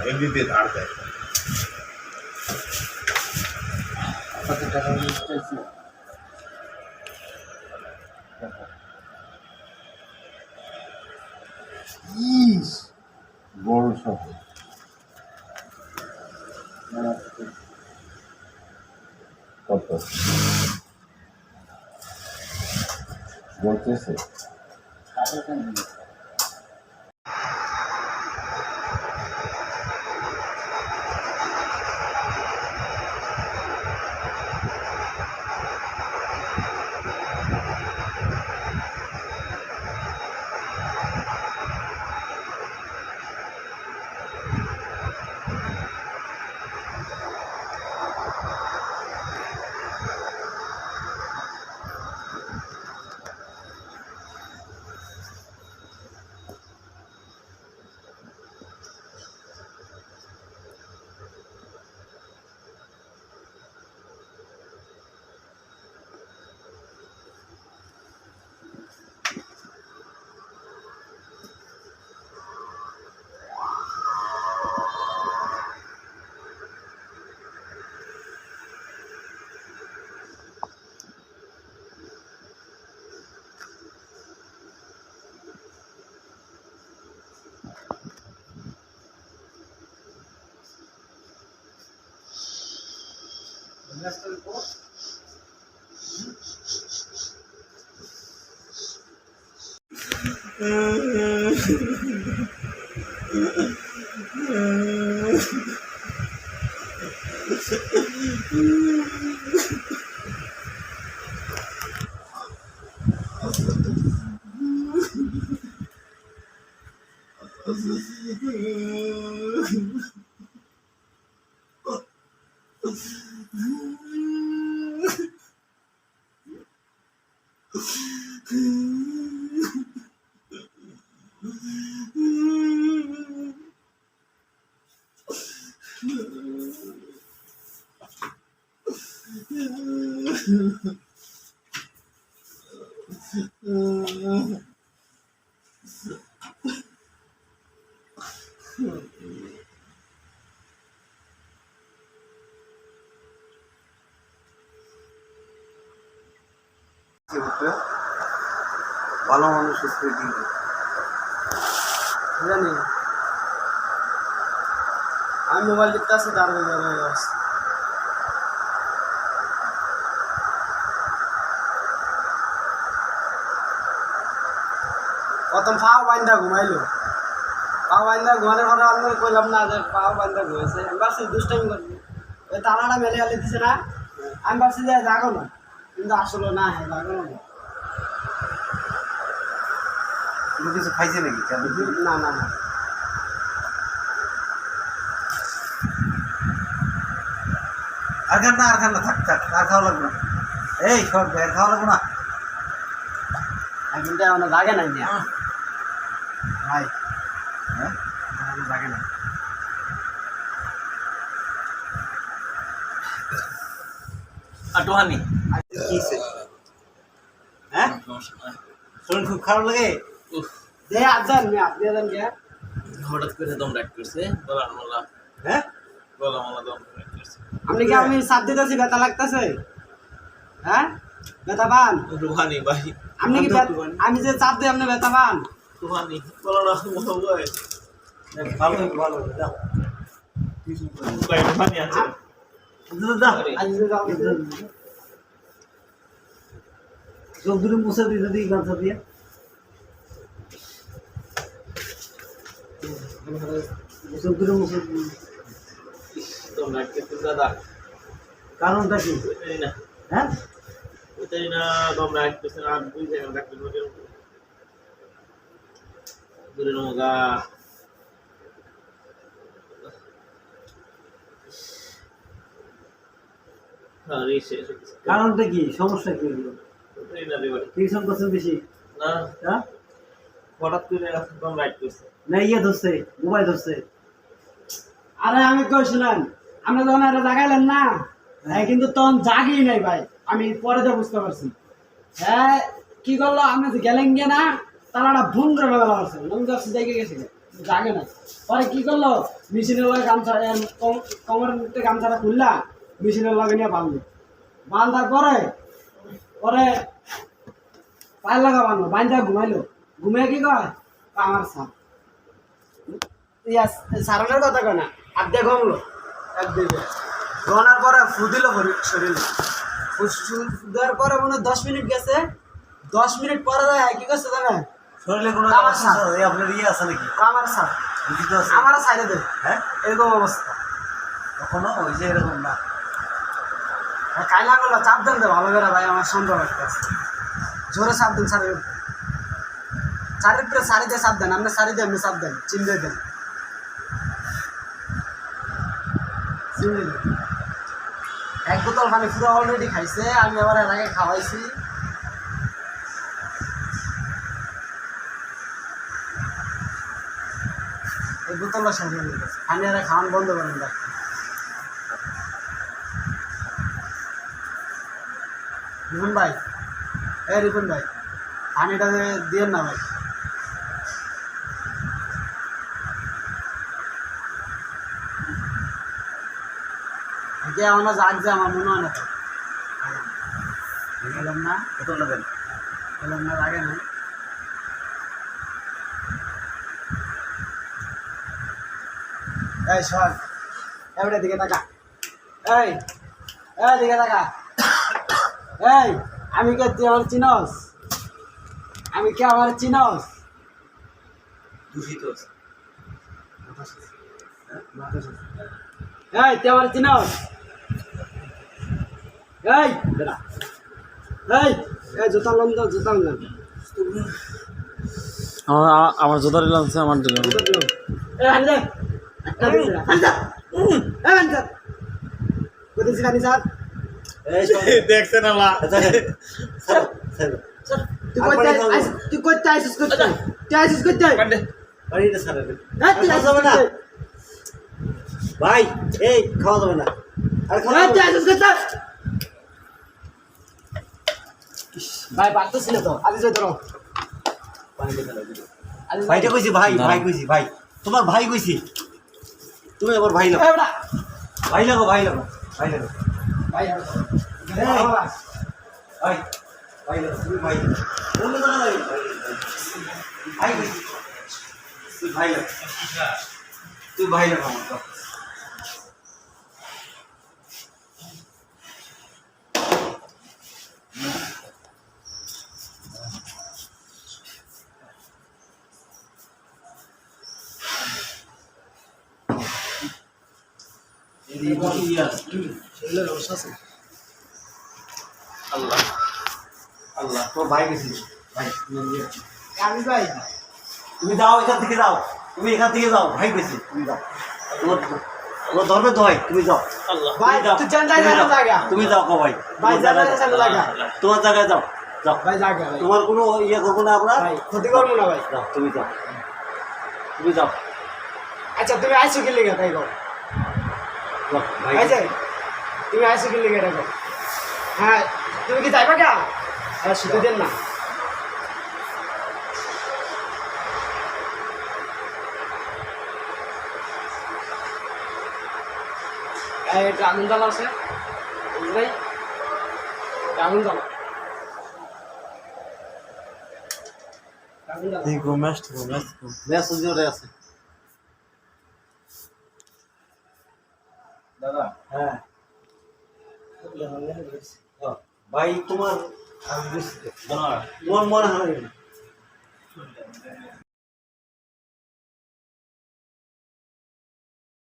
এমনিতে ধার দেয়। কত টাকা চাইছি? বড় সহ কত বলতেছে? ভালো মানুষ জানি আমি মোবাইল দেখতে আসছি তার প্রথম পাও বান্ধা ঘুমাইলো, পাও বান্ধা ঘুমানোর পরে আমি কইলাম না যে পাও বান্ধা ঘুমাইছে, আমি ভাবছি দুষ্টামি করবি, ওই তারাটা মেলে আলে দিছে না, আমি ভাবছি যে জাগো না, কিন্তু আসলে না, হ্যাঁ জাগো না। কিছু খাইছে নাকি? না না না আর খান না, থাক আর খাওয়া লাগবে না। এই সব বের খাওয়া লাগবে না। কিন্তু আমার জাগে নাই দিয়া ভাই, হ্যাঁ জাগে না। আটোহানি কিছে? হ্যাঁ শরীর খুব খারাপ লাগে। যে আজান আপনি আজান কে হঠাৎ করে দম রাখ করছে, গলার মালা, হ্যাঁ গলা মালা দম রাখ করছে। আপনি কি আমি চাপ দিতেছি ব্যথা লাগতেছে? হ্যাঁ ব্যথা পান রুহানি ভাই, আপনি কি? আমি যে চাপ দিই আপনি ব্যথা পান? রুহানি গলাটা মোটা হয় ভালো যাও ভাই, রুহানি আছে। চোখ দুটো মুছে দিতে দিই গামছা দিয়ে। চোখ দুটো মুছে দম রাখ করতে দাদা, কারণটা কি? ওইটাই না, হ্যাঁ ওইটাই না, দম রাখ করছে না, দুই জায়গা রাখতে পারে দূরে নগা। আরে শেষ হয়ে গেছে। কারণটা কি? সমস্যা কি? ওইটাই না রে ভাই, টিউশন করছেন বেশি না হ্যাঁ হঠাৎ করে দম রাখ করছে। না ইয়ে ধরছে, মোবাইল ধরছে। আরে আমি কই শুনেন, আমরা যখন এটা জাগাইলেন না, হ্যাঁ কিন্তু তখন জাগি নাই ভাই, আমি পরে তো বুঝতে পারছি। হ্যাঁ কি করলো, আপনি যে গেলেন গে না, তারা একটা ভুল করে ফেলা পারছে, আমি তো দেখে গেছি। জাগে না পরে কি করলো মেশিনের লগে গামছা কমরের মধ্যে গামছাটা খুললা মেশিনের লগে নিয়ে বাঁধলো বাঁধার পরে পরে পায়ের লাগা বাঁধলো বাঁধা ঘুমাইলো ঘুমিয়ে কি কয় আমার সাপ সারানোর কথা কয় না আর দিয়ে ঘুমলো একদিকে ঘনার পরে ফু দিল শরীরে দেওয়ার পরে মনে হয় 10 মিনিট গেছে 10 মিনিট পরে যায় কি করছে জানেন শরীরে কোনো আমার সাপ। এই আপনার ইয়ে আছে নাকি আমার সাপ বুঝতে আছে আমার সাইডে দে হ্যাঁ এরকম অবস্থা কখনো ওই যে এরকম না কাইলা করলো চাপ দেন দে ভালো করে ভাই আমার সন্দেহ লাগতেছে জোরে চাপ দেন চারিত্রে সারি দিয়ে চাপ দেন আপনি সারি দিয়ে আপনি চাপ দেন চিনতে দেন চিনতে দেন এক বোতল পানি পুরো অলরেডি খাইছে আমি আবার এর আগে খাওয়াইছি এই বোতলটা শেষ হয়ে গেছে পানি আর খাওয়ান বন্ধ করেন দেখ রিপন ভাই রিপন ভাই পানিটা দিয়ে না ভাই আগে আমরা জাগছে আমার মনে হয় না তো বললাম না বোতলটা দেন বললাম না লাগে না এই শোন এবারে দিকে তাকা এই দিকে তাকা এই আমি কে তুই আমার চিনস আমি কে আমার চিনস দূষিত আছে এই তুই আমার চিনস এই দাঁড়া এই জুতা লন তো জুতা লন আমার জোতা দিলাম আমার দিলাম এই হানি দে একটা দিছে হানি দে এই হানি দে কোথায় ছিল হানি স্যার এই দেখছেন আল্লাহ তুই করতে আইসিস করতে বাড়িটা ছাড়া দেন হ্যাঁ তুই খাওয়া যাবে না ভাই এই খাওয়া যাবে না আর খাওয়া যাবে না। আইসিস করতে ভাই বাদ তো ছিল তো আদি যাই ধরো ভাইটা কইছি ভাই কইছি ভাই তোমার ভাই কইছি তুমি আমার ভাই লাগো ভাই লাগো ভাই লাগো ভাই ভাই ভাই লাগো তুমি ভাই অন্য কথা নাই ভাই কইছি তুই ভাই লাগো তুই ভাই লাগো আমার তো। আল্লাহ আল্লাহ তোর ভাই গেছিস ভাই আমি ভাই তুমি যাও এখান থেকে যাও তুমি এখান থেকে যাও ভাই গেছি তুমি যাও তোমার তোমার ধর্মের দোহাই তুমি যাও ভাই তুই জানতাই না জায়গা তুমি যাও কো ভাই ভাই জানতাই না জায়গা তোমার জায়গায় যাও যাও ভাই জায়গা ভাই তোমার কোনো ইয়ে করবো না আমরা ভাই ক্ষতি করবো না ভাই যাও তুমি যাও তুমি যাও আচ্ছা তুমি আইসো কি লিখে তাই কর যাও ভাই আচ্ছা তুমি আইসো কি লিখে রাখো হ্যাঁ তুমি কি যাইবা কে আর শুধু দেন না এটা আগুন জ্বালা আছে ভাই আগুন জ্বালা আগুন জ্বালা মেসেজ ওরে আছে দাদা হ্যাঁ ভাই তোমার তোমার মনে হয়